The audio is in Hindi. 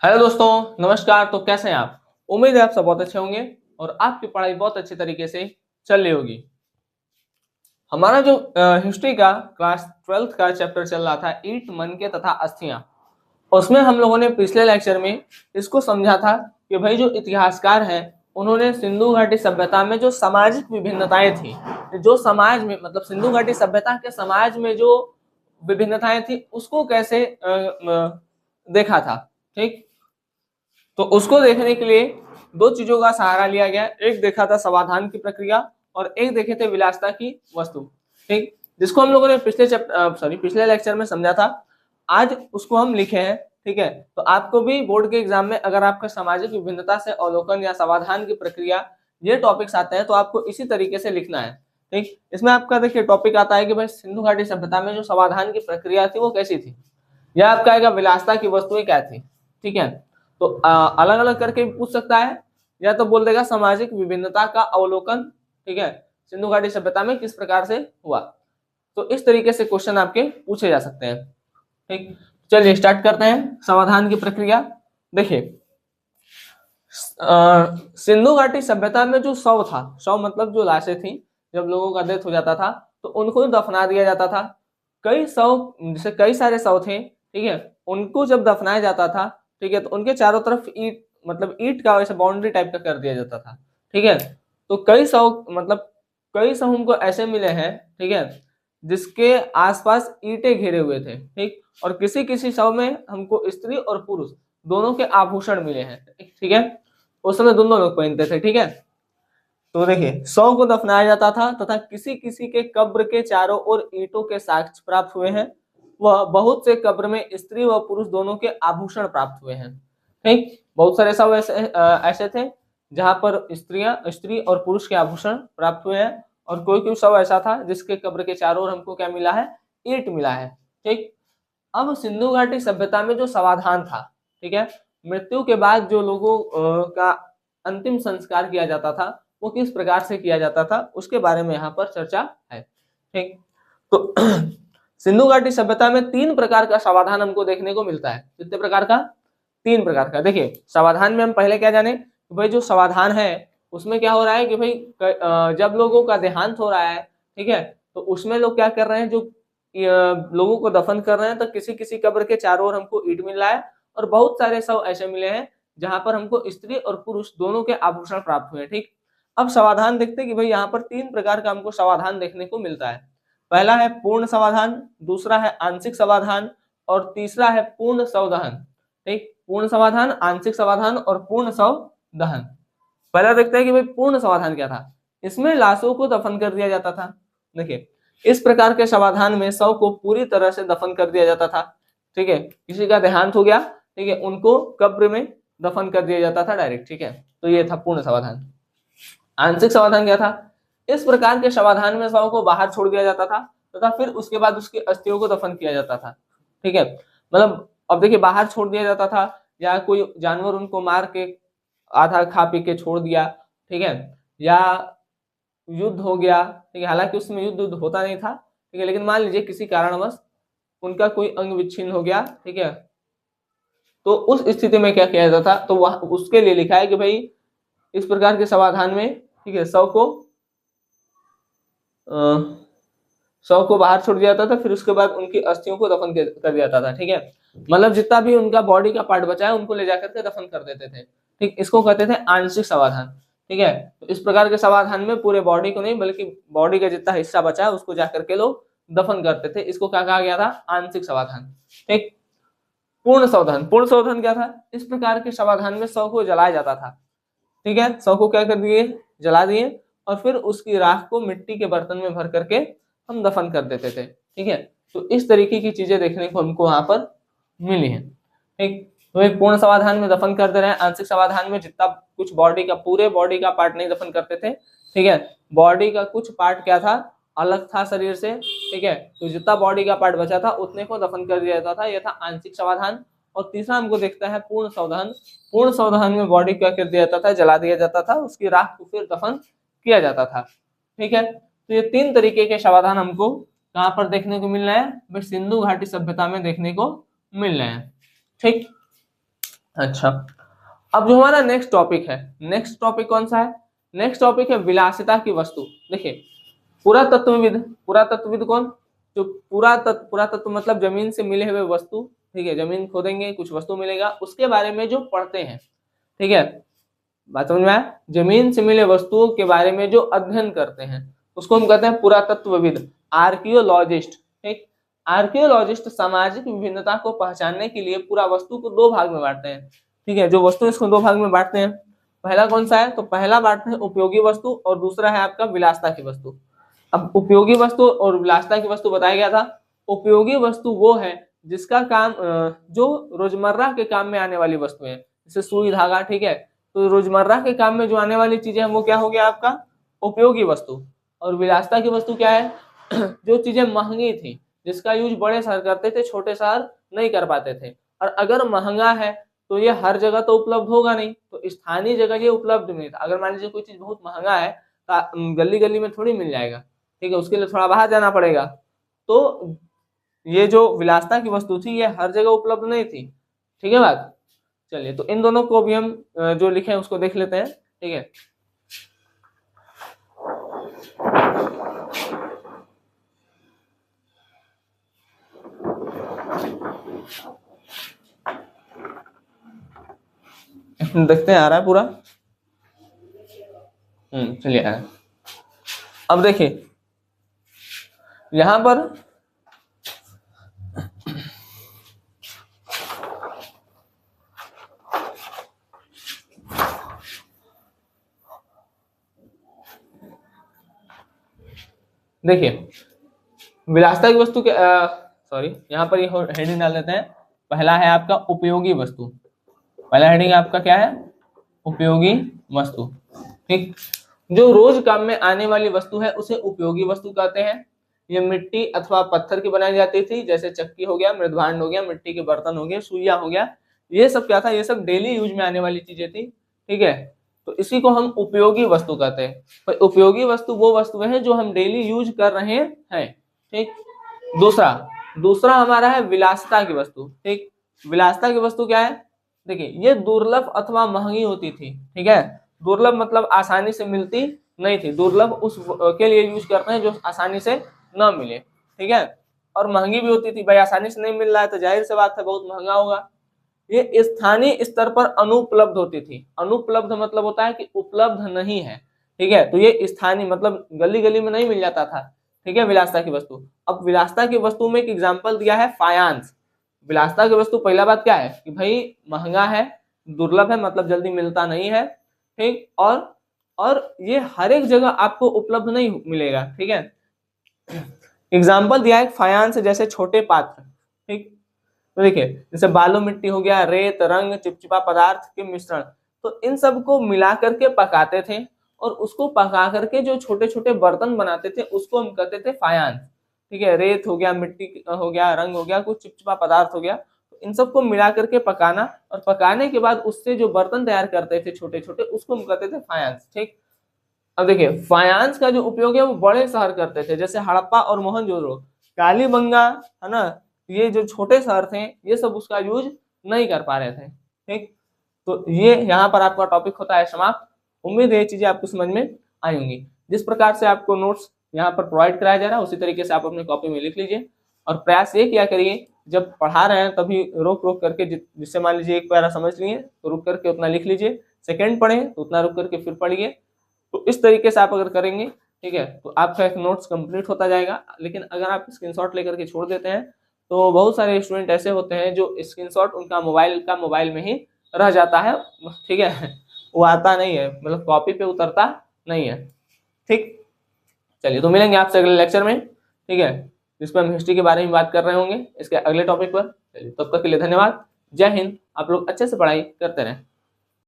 हेलो दोस्तों, नमस्कार। तो कैसे हैं आप? उम्मीद है आप सब बहुत अच्छे होंगे और आपकी पढ़ाई बहुत अच्छे तरीके से चल रही होगी। हमारा जो हिस्ट्री का क्लास 12th का चैप्टर चल रहा था ईंट, मनके तथा अस्थियां, उसमें हम लोगों ने पिछले लेक्चर में इसको समझा था कि भाई जो इतिहासकार हैं उन्होंने सिंधु घाटी सभ्यता में जो सामाजिक विभिन्नताएं थी, जो समाज में मतलब सिंधु घाटी सभ्यता के समाज में जो विभिन्नताएं थी उसको कैसे देखा था। ठीक, तो उसको देखने के लिए दो चीजों का सहारा लिया गया। एक देखा था समाधान की प्रक्रिया और एक देखे थे विलासिता की वस्तु। ठीक, जिसको हम लोगों ने पिछले लेक्चर में समझा था, आज उसको हम लिखे हैं। ठीक है, तो आपको भी बोर्ड के एग्जाम में अगर आपका सामाजिक विभिन्नता से अवलोकन या समाधान की प्रक्रिया ये टॉपिक्स आते हैं तो आपको इसी तरीके से लिखना है। ठीक, इसमें आपका देखिए टॉपिक आता है कि भाई सिंधु घाटी सभ्यता में जो समाधान की प्रक्रिया थी वो कैसी थी, या आपका आएगा विलासिता की वस्तुएं क्या थी। ठीक है, तो अलग अलग करके भी पूछ सकता है, या तो बोल देगा सामाजिक विभिन्नता का अवलोकन। ठीक है, सिंधु घाटी सभ्यता में किस प्रकार से हुआ। तो इस तरीके से क्वेश्चन आपके पूछे जा सकते हैं। ठीक, चलिए स्टार्ट करते हैं समाधान की प्रक्रिया। देखिए, सिंधु घाटी सभ्यता में जो शव था, शव मतलब जो लाशें थी, जब लोगों का डेथ हो जाता था तो उनको दफना दिया जाता था। कई शव, जैसे कई सारे शव थे, ठीक है, उनको जब दफनाया जाता था, ठीक है, तो उनके चारों तरफ ईट मतलब ईट का वैसे बाउंड्री टाइप का कर दिया जाता था। ठीक है, तो कई शव हमको ऐसे मिले हैं, ठीक है, जिसके आसपास ईंटें घिरे हुए थे। ठीक, और किसी किसी शव में हमको स्त्री और पुरुष दोनों के आभूषण मिले हैं। ठीक है, उस समय दोनों लोग पहनते थे। ठीक है, तो देखिए शव को दफनाया जाता था तथा किसी किसी के कब्र के चारों ओर ईंटों के साक्ष्य प्राप्त हुए हैं। वह बहुत से कब्र में स्त्री व पुरुष दोनों के आभूषण प्राप्त हुए हैं। ठीक, बहुत सारे शव ऐसे थे जहां पर स्त्री और पुरुष के आभूषण प्राप्त हुए हैं, और कोई कोई शव ऐसा था जिसके कब्र के चारों ओर हमको क्या मिला है, ईंट मिला है। ठीक, अब सिंधु घाटी सभ्यता में जो समाधान था, ठीक है, मृत्यु के बाद जो लोगों का अंतिम संस्कार किया जाता था वो किस प्रकार से किया जाता था उसके बारे में यहाँ पर चर्चा है। ठीक, तो सिंधु घाटी सभ्यता में तीन प्रकार का समाधान हमको देखने को मिलता है। कितने प्रकार का? तीन प्रकार का। देखिए समाधान में हम पहले क्या जाने, भाई जो समाधान है उसमें क्या हो रहा है कि भाई जब लोगों का देहांत हो रहा है, ठीक है, तो उसमें लोग क्या कर रहे हैं, जो लोगों को दफन कर रहे हैं, तो किसी किसी कब्र के चारों ओर हमको ईंट मिल रहा है, और बहुत सारे शव ऐसे मिले हैं जहां पर हमको स्त्री और पुरुष दोनों के आभूषण प्राप्त हुए। ठीक, अब समाधान देखते हैं कि भाई यहाँ पर तीन प्रकार का हमको समाधान देखने को मिलता है। पहला है पूर्ण समाधान, दूसरा है आंशिक समाधान, और तीसरा है पूर्ण शवदहन। ठीक, पूर्ण समाधान, आंशिक समाधान और पूर्ण शवदहन। पहला देखते हैं कि भाई पूर्ण समाधान क्या था। इसमें लाशों को दफन कर दिया जाता था। देखिए इस प्रकार के समाधान में शव को पूरी तरह से दफन कर दिया जाता था। ठीक है, किसी का देहांत हो गया, ठीक है, उनको कब्र में दफन कर दिया जाता था डायरेक्ट। ठीक है, तो ये था पूर्ण समाधान। आंशिक समाधान क्या था? इस प्रकार के समाधान में शव को बाहर छोड़ दिया जाता था तथा फिर उसके बाद उसकी अस्थियों को दफन किया जाता था। ठीक है, मतलब अब देखिए बाहर छोड़ दिया जाता था, या कोई जानवर उनको मार के आधा खा पी के छोड़ दिया, ठीक है, या युद्ध हो गया, ठीक है, हालांकि उसमें युद्ध होता नहीं था, ठीक है, लेकिन मान लीजिए किसी कारणवश उनका कोई अंग विच्छिन्न हो गया, ठीक है, तो उस स्थिति में क्या किया जाता था, तो वह उसके लिए लिखा है कि भाई इस प्रकार के समाधान में, ठीक है, शव को बाहर छोड़ दिया जाता था, फिर उसके बाद उनकी अस्थियों को दफन कर दिया जाता था। ठीक है, मतलब जितना भी उनका बॉडी का पार्ट बचा है उनको ले जाकर के दफन कर देते थे। ठीक, इसको कहते थे आंशिक समाधान। ठीक है, तो इस प्रकार के समाधान में पूरे बॉडी को नहीं बल्कि बॉडी का जितना हिस्सा बचा है उसको जाकर के लोग दफन करते थे। इसको क्या कहा गया था? आंशिक समाधान। ठीक, पूर्ण समाधान, पूर्ण समाधान क्या था? इस प्रकार के समाधान में शव को जलाया जाता था। ठीक है, शव को क्या कर दिए? जला दिए, और फिर उसकी राख को मिट्टी के बर्तन में भर करके हम दफन कर देते थे। ठीक है, तो इस तरीके की चीजें देखने को हमको वहां पर मिली है। ठीक, तो पूर्ण समाधान में दफन कर दे रहे हैं, आंशिक समाधान में जितना कुछ बॉडी का, पूरे बॉडी का पार्ट नहीं दफन करते थे। ठीक है, बॉडी का कुछ पार्ट क्या था, अलग था शरीर से। ठीक है, तो जितना बॉडी का पार्ट बचा था उतने को दफन कर दिया जाता था, यह था आंशिक समाधान। और तीसरा हमको देखता है पूर्ण समाधान। पूर्ण समाधान में बॉडी क्या कर दिया जाता था? जला दिया जाता था, उसकी राख को फिर दफन किया जाता था। ठीक है, तो ये तीन तरीके के समाधान हमको कहां पर देखने को मिल रहे हैं? सिंधु घाटी सभ्यता में देखने को मिल रहे हैं। ठीक, अच्छा, अब जो हमारा नेक्स्ट टॉपिक है, नेक्स्ट टॉपिक कौन सा है? नेक्स्ट टॉपिक है विलासिता की वस्तु। देखिए, पुरातत्वविद, पुरातत्वविद कौन? जो पुरातत्व मतलब जमीन से मिले हुए वस्तु, ठीक है, जमीन खोदेंगे कुछ वस्तु मिलेगा, उसके बारे में जो पढ़ते हैं, ठीक है, बात समझ में आया? जमीन से मिले वस्तुओं के बारे में जो अध्ययन करते हैं उसको हम कहते हैं पुरातत्वविद, आर्कियोलॉजिस्ट। ठीक, आर्कियोलॉजिस्ट सामाजिक विभिन्नता को पहचानने के लिए पूरा वस्तु को दो भाग में बांटते हैं। ठीक है, जो वस्तु इसको दो भाग में बांटते हैं, पहला कौन सा है? तो पहला बांटते हैं उपयोगी वस्तु और दूसरा है आपका विलासता की वस्तु। अब उपयोगी वस्तु और विलासता की वस्तु बताया गया था। उपयोगी वस्तु वो है जिसका काम जो रोजमर्रा के काम में आने वाली वस्तु है, जैसे सुई धागा, ठीक है, तो रोजमर्रा के काम में जो आने वाली चीजें हैं वो क्या हो गया आपका उपयोगी वस्तु। और विलासता की वस्तु क्या है? जो चीजें महंगी थी, जिसका यूज बड़े शहर करते थे, छोटे शहर नहीं कर पाते थे, और अगर महंगा है तो ये हर जगह तो उपलब्ध होगा नहीं, तो स्थानीय जगह ये उपलब्ध नहीं था। अगर मान लीजिए कोई चीज बहुत महंगा है तो गली गली में थोड़ी मिल जाएगा, ठीक है, उसके लिए थोड़ा बाहर जाना पड़ेगा। तो ये जो विलासता की वस्तु थी ये हर जगह उपलब्ध नहीं थी। ठीक है बात? चलिए, तो इन दोनों को भी हम जो लिखे हैं उसको देख लेते हैं। ठीक है, देखते हैं आ रहा है पूरा। चलिए आ रहा है। अब देखिए यहां पर देखिए विलासता की वस्तु के सॉरी, यहाँ पर ये हेडिंग डाल देते हैं। पहला है आपका उपयोगी वस्तु। पहला हेडिंग आपका क्या है? उपयोगी वस्तु। ठीक, जो रोज काम में आने वाली वस्तु है उसे उपयोगी वस्तु कहते हैं। ये मिट्टी अथवा पत्थर की बनाई जाती थी, जैसे चक्की हो गया, मृदभांड हो गया, मिट्टी के बर्तन हो गए, सुइया हो गया, ये सब क्या था? ये सब डेली यूज में आने वाली चीजें थी। ठीक है, तो इसी को हम उपयोगी वस्तु कहते हैं। तो उपयोगी वस्तु वो वस्तुएं हैं जो हम डेली यूज कर रहे हैं। ठीक, दूसरा दूसरा हमारा है विलासिता की वस्तु। ठीक, विलासिता की वस्तु क्या है? देखिए, ये दुर्लभ अथवा महंगी होती थी। ठीक है, दुर्लभ मतलब आसानी से मिलती नहीं थी, दुर्लभ उस के लिए यूज करते हैं जो आसानी से न मिले। ठीक है, और महंगी भी होती थी, भाई आसानी से नहीं मिल रहा है तो जाहिर सी बात है बहुत महंगा होगा। ये स्थानीय स्तर पर अनुपलब्ध होती थी। अनुपलब्ध मतलब होता है कि उपलब्ध नहीं है। ठीक है, तो ये स्थानीय मतलब गली गली में नहीं मिल जाता था। ठीक है, विलासिता की वस्तु। अब विलासिता की वस्तु में एक एग्जाम्पल दिया है फायांस। विलासिता की वस्तु पहला बात क्या है कि भाई महंगा है, दुर्लभ है मतलब जल्दी मिलता नहीं है। ठीक, और ये हर एक जगह आपको उपलब्ध नहीं मिलेगा। ठीक है, एग्जाम्पल दिया है फायांस जैसे छोटे पात्र। ठीक, तो देखिए जैसे बालू मिट्टी हो गया, रेत, रंग, चिपचिपा पदार्थ के मिश्रण, तो इन सबको मिला करके पकाते थे, और उसको पका करके जो छोटे छोटे बर्तन बनाते थे उसको हम कहते थे फायांस। ठीक है, रेत हो गया, मिट्टी हो गया, रंग हो गया, कुछ चिपचिपा पदार्थ हो गया, तो इन सबको मिला करके पकाना, और पकाने के बाद उससे जो बर्तन तैयार करते थे छोटे छोटे, उसको हम कहते थे फायांस। ठीक, अब देखिए फायांस का जो उपयोग है वो बड़े शहर करते थे, जैसे हड़प्पा और मोहनजोदड़ो, कालीबंगा, है ना, ये जो छोटे शहर थे ये सब उसका यूज नहीं कर पा रहे थे। ठीक, तो ये यहाँ पर आपका टॉपिक होता है समाप्त। उम्मीद है ये चीजें आपको समझ में आई होंगी। जिस प्रकार से आपको नोट्स यहाँ पर प्रोवाइड कराया जा रहा है उसी तरीके से आप अपनी कॉपी में लिख लीजिए, और प्रयास ये किया करिए जब पढ़ा रहे हैं तभी रोक रोक करके, जिससे मान लीजिए एक पैरा समझ लिए तो रुक करके उतना लिख लीजिए, सेकंड पढ़े तो उतना रुक करके फिर पढ़िए। तो इस तरीके से आप अगर करेंगे, ठीक है, तो आपका एक नोट्स कंप्लीट होता जाएगा। लेकिन अगर आप स्क्रीनशॉट लेकर के छोड़ देते हैं तो बहुत सारे स्टूडेंट ऐसे होते हैं जो स्क्रीनशॉट उनका मोबाइल में ही रह जाता है। ठीक है, वो आता नहीं है, मतलब कॉपी पे उतरता नहीं है। ठीक, चलिए तो मिलेंगे आपसे अगले लेक्चर में। ठीक है, जिस पर हम हिस्ट्री के बारे में बात कर रहे होंगे इसके अगले टॉपिक पर। चलिए तब तक के लिए धन्यवाद। जय हिंद। आप लोग अच्छे से पढ़ाई करते रहें।